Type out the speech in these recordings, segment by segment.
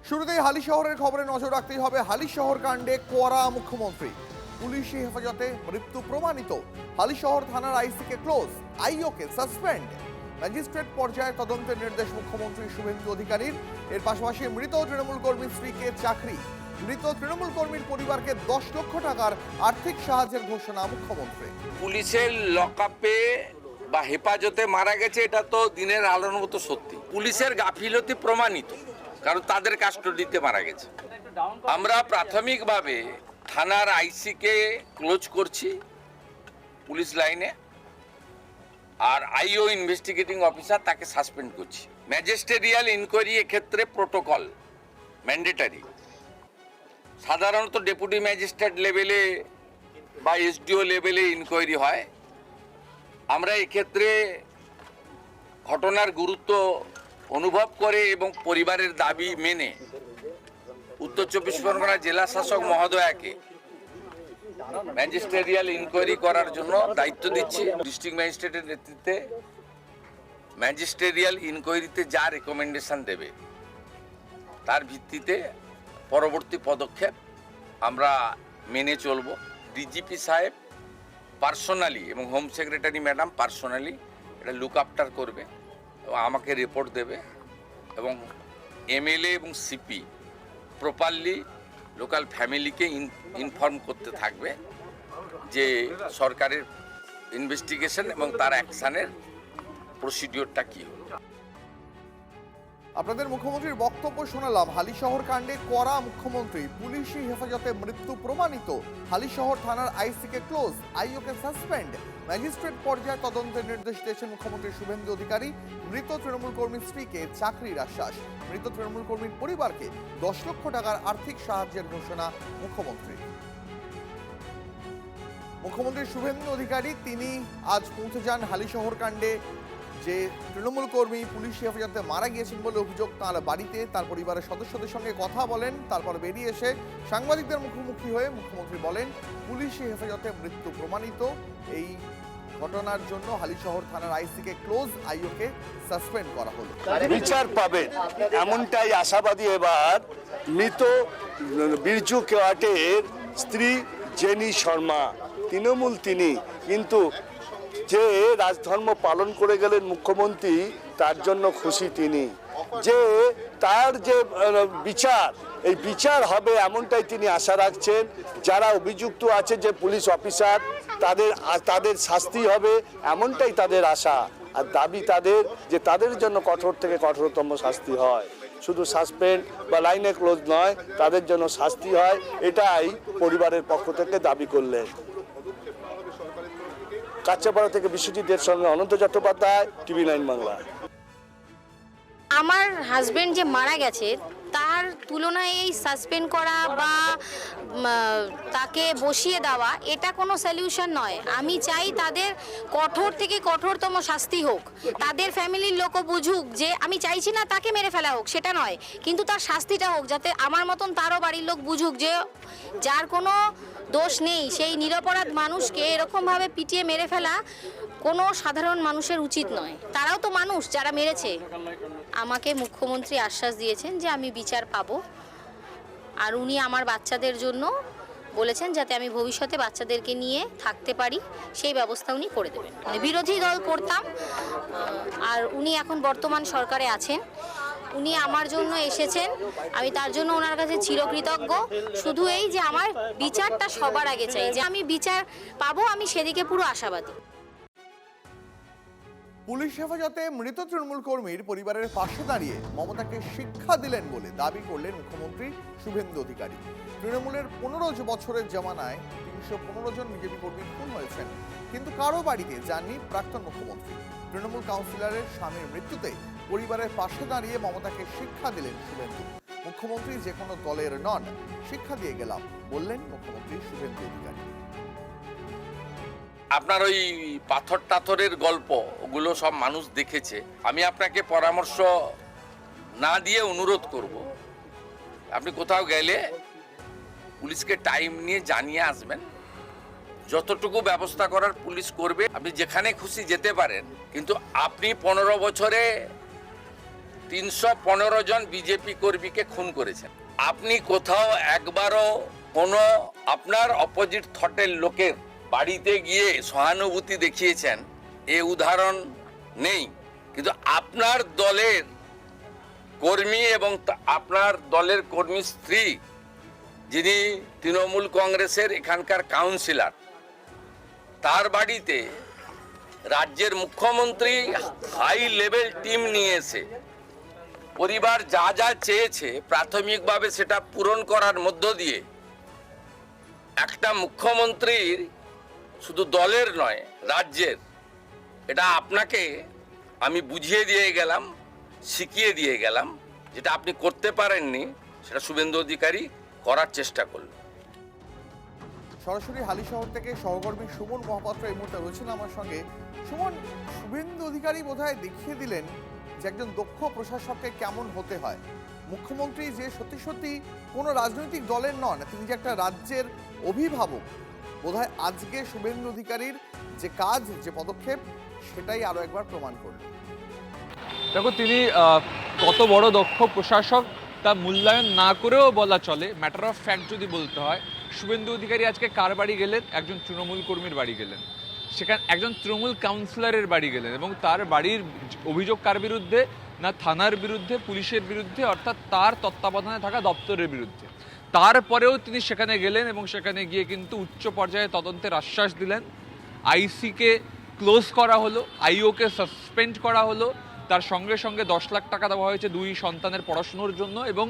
শুরুতেই হালিশহরের খবরে নজর রাখতেই হবে। হালিশহর কাণ্ডে কড়া মুখ্যমন্ত্রী, পুলিশি হেফাজতে মৃত্যু প্রমাণিত। হালিশহর থানার আইসিকে ক্লোজ, আইওকে সাসপেন্ড। ম্যাজিস্ট্রেট পর্যায়ে তদন্তের নির্দেশ মুখ্যমন্ত্রী শুভেন্দু অধিকারীর। এর পাশাপাশি মৃত তৃণমূল কর্মীর স্ত্রীকে চাকরি, মৃত তৃণমূল কর্মীর পরিবারকে 10 লক্ষ টাকার আর্থিক সাহায্যের ঘোষণা মুখ্যমন্ত্রী। পুলিশের লকআপে বা হেফাজতে মারা গেছে, এটা তো দিনের আলোর মতো সত্যি। পুলিশের গাফিলতি প্রমাণিত, কারণ তাদের কাস্টডিতে মারা গেছে। আমরা প্রাথমিকভাবে থানার আইসিকে ক্লোজ করছি পুলিশ লাইনে, আর আইও ইনভেস্টিগেটিং অফিসার তাকে সাসপেন্ড করছি। ম্যাজিস্ট্রিয়াল ইনকোয়ারি ক্ষেত্রে প্রোটোকল ম্যান্ডেটারি। সাধারণত ডেপুটি ম্যাজিস্ট্রেট লেভেলে বা এসডিও লেভেলে ইনকোয়ারি হয়। আমরা এক্ষেত্রে ঘটনার গুরুত্ব অনুভব করে এবং পরিবারের দাবি মেনে উত্তর 24 পরগনা জেলা শাসক মহোদয়াকে ম্যাজিস্ট্রিয়াল ইনকোয়ারি করার জন্য দায়িত্ব দিচ্ছি। ডিস্ট্রিক্ট ম্যাজিস্ট্রেটের নেতৃত্বে ম্যাজিস্ট্রিয়াল ইনকোয়ারিতে যা রেকমেন্ডেশন দেবে তার ভিত্তিতে পরবর্তী পদক্ষেপ আমরা মেনে চলব। ডিজিপি সাহেব পার্সোনালি এবং হোম সেক্রেটারি ম্যাডাম পার্সোনালি এটা লুক আফটার করবে এবং আমাকে রিপোর্ট দেবে, এবং এমএলএ এবং সিপি প্রপারলি লোকাল ফ্যামিলিকে ইনফর্ম করতে থাকবে যে সরকারের ইনভেস্টিগেশন এবং তার অ্যাকশানের প্রসিডিওরটা কী হবে। আপনাদের মুখ্যমন্ত্রীর বক্তব্য শোনালাম। হালিশহর কাণ্ডে কড়া মুখ্যমন্ত্রী, পুলিশি হেফাজতে মৃত্যু প্রমাণিত। হালিশহর থানার আইসিকে ক্লোজ, আইওকে সাসপেন্ড। ম্যাজিস্ট্রেট পর্যায়ে তদন্তের নির্দেশ দিয়েছেন মুখ্যমন্ত্রী শুভেন্দু অধিকারী। মৃত তৃণমূল কর্মীর স্ত্রীকে চাকরির আশ্বাস, মৃত তৃণমূল কর্মীর পরিবারকে 10 লক্ষ টাকার আর্থিক সাহায্যের ঘোষণা মুখ্যমন্ত্রী। মুখ্যমন্ত্রী শুভেন্দু অধিকারী তিনি আজ পৌঁছে যান হালিশহর কাণ্ডে যে তৃণমূল কর্মী পুলিশি হেফাজতে মারা গিয়েছেন বলে অভিযোগ তার বাড়িতে। তার পরিবারের সদস্যদের সঙ্গে কথা বলেন, তারপর বেরিয়ে এসে সাংবাদিকদের মুখোমুখি হয়ে মুখ্যমন্ত্রী বলেন পুলিশি হেফাজতে মৃত্যু প্রমাণিত। এই ঘটনার জন্য হালিশহর থানার আইসিকে ক্লোজ, আইওকে সাসপেন্ড করা হলো। বিচার পাবেন এমনটাই আশাবাদী এবার মৃত বিরজু কেওয়াটের স্ত্রী জেনি শর্মা, তৃণমূল তিনি, কিন্তু যে রাজধর্ম পালন করে গেলেন মুখ্যমন্ত্রী তার জন্য খুশি তিনি। যে তার যে বিচার, এই বিচার হবে এমনটাই তিনি আশা রাখছেন। যারা অভিযুক্ত আছে যে পুলিশ অফিসার, তাদের শাস্তি হবে এমনটাই তাদের আশা আর দাবি তাদের, যে তাদের জন্য কঠোর থেকে কঠোরতম শাস্তি হয়। শুধু সাসপেন্ড বা লাইনে ক্লোজ নয়, তাদের জন্য শাস্তি হয়, এটাই পরিবারের পক্ষ থেকে দাবি করলেন। কাচ্চাপাড়া থেকে বিশ্বজিতের সঙ্গে অনন্ত চট্টোপাধ্যায়, TV9 বাংলা। আমার হাজবেন্ড যে মারা গেছে তার তুলনায় এই সাসপেন্ড করা বা তাকে বসিয়ে দেওয়া এটা কোনো সলিউশন নয়। আমি চাই তাদের কঠোর থেকে কঠোরতম শাস্তি হোক, তাদের ফ্যামিলির লোকও বুঝুক যে আমি চাইছি না তাকে মেরে ফেলা হোক, সেটা নয়, কিন্তু তার শাস্তিটা হোক, যাতে আমার মতন তারও বাড়ির লোক বুঝুক যে যার কোনো দোষ নেই সেই নিরপরাধ মানুষকে এরকমভাবে পিটিয়ে মেরে ফেলা কোনো সাধারণ মানুষের উচিত নয়। তারাও তো মানুষ যারা মেরেছে। আমাকে মুখ্যমন্ত্রী আশ্বাস দিয়েছেন যে আমি বিচার পাবো, আর উনি আমার বাচ্চাদের জন্য বলেছেন যাতে আমি ভবিষ্যতে বাচ্চাদেরকে নিয়ে থাকতে পারি, সেই ব্যবস্থা উনি করে দেবেন। মানে বিরোধী দল করতাম, আর উনি এখন বর্তমান সরকারে আছেন, উনি আমার জন্য এসেছেন, আমি তার জন্য ওনার কাছে চিরকৃতজ্ঞ। শুধু এই যে আমার বিচারটা সবার আগে চাই, যে আমি বিচার পাবো, আমি সেদিকে পুরো আশাবাদী। পুলিশ হেফাজতে মৃত তৃণমূল কর্মীর পরিবারের পাশে দাঁড়িয়ে মমতাকে শিক্ষা দিলেন বলে দাবি করলেন মুখ্যমন্ত্রী শুভেন্দু অধিকারী। তৃণমূলের 15 বছরের জমানায় 315 জন বিজেপি কর্মী খুন হয়েছেন, কিন্তু কারো বাড়িতে যাননি প্রাক্তন মুখ্যমন্ত্রী। তৃণমূল কাউন্সিলরের স্বামীর মৃত্যুতে পরিবারের পাশে দাঁড়িয়ে মমতাকে শিক্ষা দিলেন শুভেন্দু। মুখ্যমন্ত্রী যে কোনো দলের নন, শিক্ষা দিয়ে গেলাম বললেন মুখ্যমন্ত্রী শুভেন্দু অধিকারী। আপনার ওই পাথর টাথরের গল্প ওগুলো সব মানুষ দেখেছে। আমি আপনাকে পরামর্শ না দিয়ে অনুরোধ করব, আপনি কোথাও গেলে পুলিশকে টাইম নিয়ে জানিয়ে আসবেন। যতটুকু ব্যবস্থা করার পুলিশ করবে। আপনি যেখানে খুশি যেতে পারেন, কিন্তু আপনি 15 বছরে 315 জন বিজেপি কর্মীকে খুন করেছেন। আপনি কোথাও একবারও কোনো আপনার অপোজিট থটের লোকের বাড়িতে গিয়ে সহানুভূতি দেখিয়েছেন এ উদাহরণ নেই। কিন্তু আপনার দলের কর্মী এবং আপনার দলের কর্মী স্ত্রী, যিনি তৃণমূল কংগ্রেসের এখানকার কাউন্সিলর, তার বাড়িতে রাজ্যের মুখ্যমন্ত্রী হাই লেভেল টিম নিয়ে এসে পরিবার যা যা চেয়েছে প্রাথমিকভাবে সেটা পূরণ করার মধ্য দিয়ে একটা মুখ্যমন্ত্রীর শুধু দলের নয় রাজ্যের, এটা আপনাকে আমি বুঝিয়ে দিয়ে গেলাম, শিখিয়ে দিয়ে গেলাম। যেটা আপনি করতে পারেননি সেটা শুভেন্দু অধিকারী করার চেষ্টা করল। সরাসরি হালিশহর থেকে সহকর্মী সুমন মহাপাত্র এই মুহূর্তে রয়েছেন আমার সঙ্গে। সুমন, শুভেন্দু অধিকারী বোধহয় দেখিয়ে দিলেন যে একজন দক্ষ প্রশাসককে কেমন হতে হয়। মুখ্যমন্ত্রী যে সত্যি সত্যি কোনো রাজনৈতিক দলের নন, তিনি যে একটা রাজ্যের অভিভাবক, বোধহয় আজকে শুভেন্দু অধিকারীর যে কাজ, যে পদক্ষেপ, সেটাই আরো একবার প্রমাণ করল। দেখো, তিনি কত বড় দক্ষ প্রশাসক তা মূল্যায়ন না করেও বলা চলে। ম্যাটার অফ ফ্যাক্ট যদি বলতে হয়, শুভেন্দু অধিকারী আজকে কার বাড়ি গেলেন? একজন তৃণমূল কর্মীর বাড়ি গেলেন, সেখানে একজন তৃণমূল কাউন্সিলরের বাড়ি গেলেন, এবং তার বাড়ির অভিযোগ কার বিরুদ্ধে? না থানার বিরুদ্ধে, পুলিশের বিরুদ্ধে, অর্থাৎ তার তত্ত্বাবধানে থাকা দপ্তরের বিরুদ্ধে। তারপরেও তিনি সেখানে গেলেন এবং সেখানে গিয়ে কিন্তু উচ্চ পর্যায়ে তদন্তের আশ্বাস দিলেন। আইসিকে ক্লোজ করা হলো, আইওকে সাসপেন্ড করা হলো, তার সঙ্গে সঙ্গে 10 লাখ টাকা দেওয়া হয়েছে 2 সন্তানের পড়াশুনোর জন্য, এবং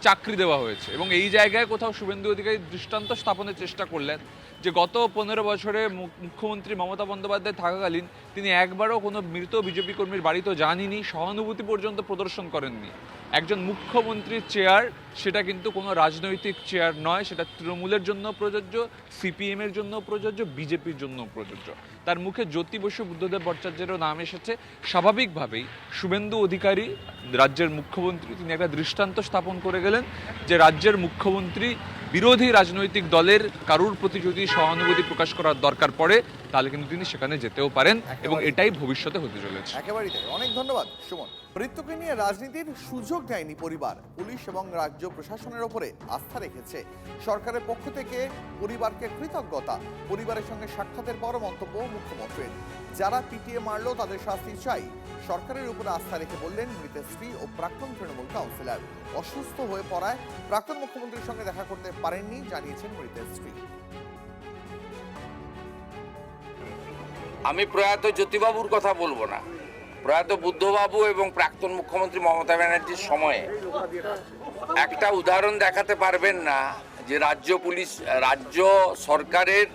চাকরি দেওয়া হয়েছে। এবং এই জায়গায় কোথাও শুভেন্দু অধিকারী দৃষ্টান্ত স্থাপনের চেষ্টা করলেন যে গত 15 বছরে মুখ্যমন্ত্রী মমতা বন্দ্যোপাধ্যায় থাকাকালীন তিনি একবারও কোনো মৃত বিজেপি কর্মীর বাড়িতে যাননি, সহানুভূতি পর্যন্ত প্রদর্শন করেননি। একজন মুখ্যমন্ত্রীর চেয়ার, সেটা কিন্তু কোনো রাজনৈতিক চেয়ার নয়, সেটা তৃণমূলের জন্য প্রযোজ্য, সিপিএমের জন্য প্রযোজ্য, বিজেপির জন্য প্রযোজ্য। তার মুখে জ্যোতি বসু বুদ্ধদেব ভট্টাচার্যেরও নাম এসেছে। স্বাভাবিকভাবেই শুভেন্দু অধিকারী রাজ্যের মুখ্যমন্ত্রী, তিনি একটা দৃষ্টান্ত স্থাপন করে গেলেন যে রাজ্যের মুখ্যমন্ত্রী বিরোধী রাজনৈতিক দলের কারুর প্রতি যদি সহানুভূতি প্রকাশ করার দরকার পড়ে, তাহলে কিন্তু তিনি সেখানে যেতেও পারেন, এবং এটাই ভবিষ্যতে হতে চলেছে। একেবারেই তাই। অনেক ধন্যবাদ সুমন। মৃত্যুকে নিয়ে রাজনীতির সুযোগ দেয়নি পরিবার। পুলিশ এবং রাজ্য প্রশাসনের ওপরে আস্থা রেখেছে। সরকারের পক্ষ থেকে পরিবারকে কৃতজ্ঞতা। পরিবারের সঙ্গে সাক্ষাতের পর মন্তব্য মুখ্যমন্ত্রীর, যারা পিটিয়ে মারলো তাদের শাস্তি চাই। সরকারের উপরে আস্থা রেখে বললেন মৃতের স্ত্রী ও প্রাক্তন তৃণমূল কাউন্সিলর। অসুস্থ হয়ে পড়ায় প্রাক্তন মুখ্যমন্ত্রীর সঙ্গে দেখা করতে পারেননি, জানিয়েছেন মৃতের স্ত্রী। আমি প্রয়াত জ্যোতিবাবুর কথা বলবো না, প্রয়াত বুদ্ধবাবু এবং প্রাক্তন মুখ্যমন্ত্রী মমতা ব্যানার্জির সময়ে একটা উদাহরণ দেখাতে পারবেন না যে রাজ্য সরকারের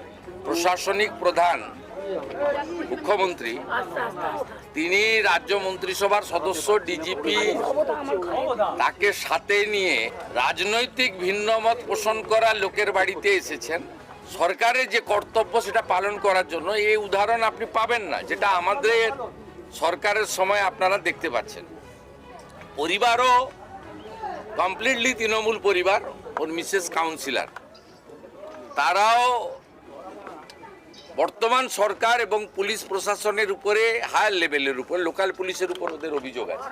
প্রশাসনিক প্রধান মুখ্যমন্ত্রী, তিনি রাজ্য মন্ত্রিসভার সদস্য, ডিজিপি, তাকে সাথে নিয়ে রাজনৈতিক ভিন্নমত পোষণ করা লোকের বাড়িতে এসেছেন সরকারের যে কর্তব্য সেটা পালন করার জন্য। এই উদাহরণ আপনি পাবেন না, যেটা আমাদের সরকারের সময় আপনারা দেখতে পাচ্ছেন। পরিবারও কমপ্লিটলি তৃণমূল পরিবার, ওর মিসেস কাউন্সিলর, তারাও বর্তমান সরকার এবং পুলিশ প্রশাসনের উপরে হায়ার লেভেলের উপর, লোকাল পুলিশের উপর ওদের অভিযোগ আছে,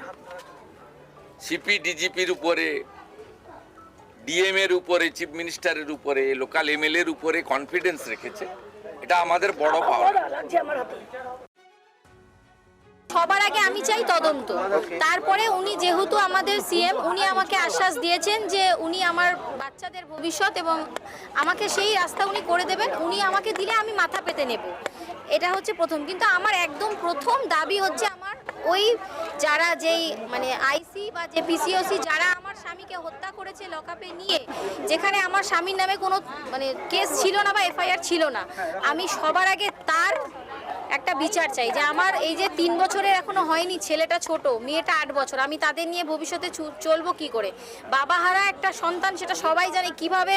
সিপি ডিজিপির উপরে, ডিএম এর উপরে, চিফ মিনিস্টারের উপরে, লোকাল এমএলএ এর উপরে কনফিডেন্স রেখেছে। এটা আমাদের বড় পাওয়া। সবার আগে আমি চাই তদন্ত। তারপরে উনি যেহেতু আমাদের সিএম, উনি আমাকে আশ্বাস দিয়েছেন যে উনি আমার বাচ্চাদের ভবিষ্যৎ এবং আমাকে সেই রাস্তা উনি করে দেবেন। উনি আমাকে দিলে আমি মাথা পেতে নেব, এটা হচ্ছে প্রথম। কিন্তু আমার একদম প্রথম দাবি হচ্ছে আমার ওই যারা যেই মানে আইসি বা যে পিসিওসি যারা আমার স্বামীকে হত্যা করেছে লকআপে নিয়ে, যেখানে আমার স্বামীর নামে কোনো মানে কেস ছিল না বা এফআইআর ছিল না, আমি সবার আগে তার একটা বিচার চাই। যে আমার এই যে 3 বছরের এখনো হয়নি, ছেলেটা ছোট, মেয়েটা 8 বছর, আমি তাদের নিয়ে ভবিষ্যতে চলবো কি করে? বাবা হারা একটা সন্তান, সেটা সবাই জানে, কিভাবে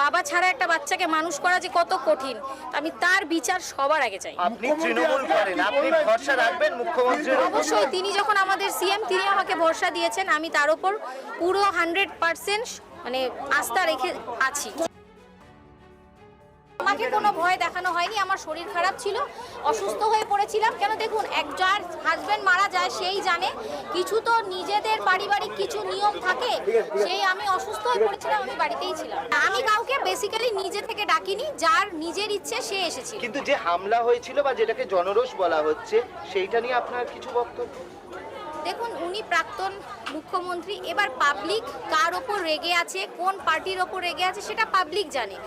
বাবা ছাড়া একটা বাচ্চাকে মানুষ করা যে কত কঠিন। আমি তার বিচার সবার আগে চাই। আপনি তৃণমূল করেন, আপনি ভরসা রাখবেন মুখ্যমন্ত্রীর? অবশ্যই, তিনি যখন আমাদের সিএম, তিনি আমাকে ভরসা দিয়েছেন, আমি তার উপর পুরো 100% মানে আস্থা রেখে আছি। আমাকে কোনো ভয় দেখানো হয়নি, আমার শরীর খারাপ ছিল, অসুস্থ হয়ে পড়েছিলাম। কেন দেখুন, যার হাজবেন্ড মারা যায় সেই জানে কিছু তো নিজেদের পারিবারিক কিছু নিয়ম থাকে, সেই আমি অসুস্থ হয়ে পড়েছিলাম, আমি বাড়িতেই ছিলাম। আমি কাউকে বেসিক্যালি নিজে থেকে ডাকিনি, যার নিজের ইচ্ছে সে এসেছিল। কিন্তু যে হামলা হয়েছিল বা যেটাকে জনরোষ বলা হচ্ছে সেইটা নিয়ে আপনার কিছু বক্তব্য? দেখুন, উনি প্রাক্তন মুখ্যমন্ত্রী, এবার পাবলিক কার ওপর রেগে আছে, কোন পার্টির ওপর রেগে আছে সেটা পাবলিক জানে।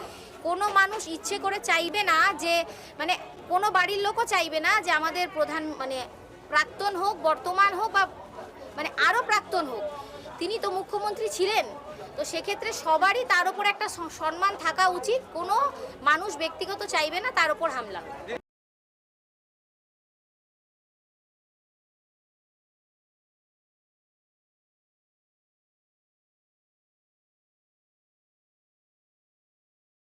কোনো মানুষ ইচ্ছে করে চাইবে না যে, মানে কোনো বাড়ির লোকও চাইবে না যে আমাদের প্রধান মানে প্রাক্তন হোক, বর্তমান হোক বা মানে আরও প্রাক্তন হোক, তিনি তো মুখ্যমন্ত্রী ছিলেন। তো সেক্ষেত্রে সবারই তার উপর একটা সম্মান থাকা উচিত। কোনো মানুষ ব্যক্তিগত চাইবে না তার উপর হামলা।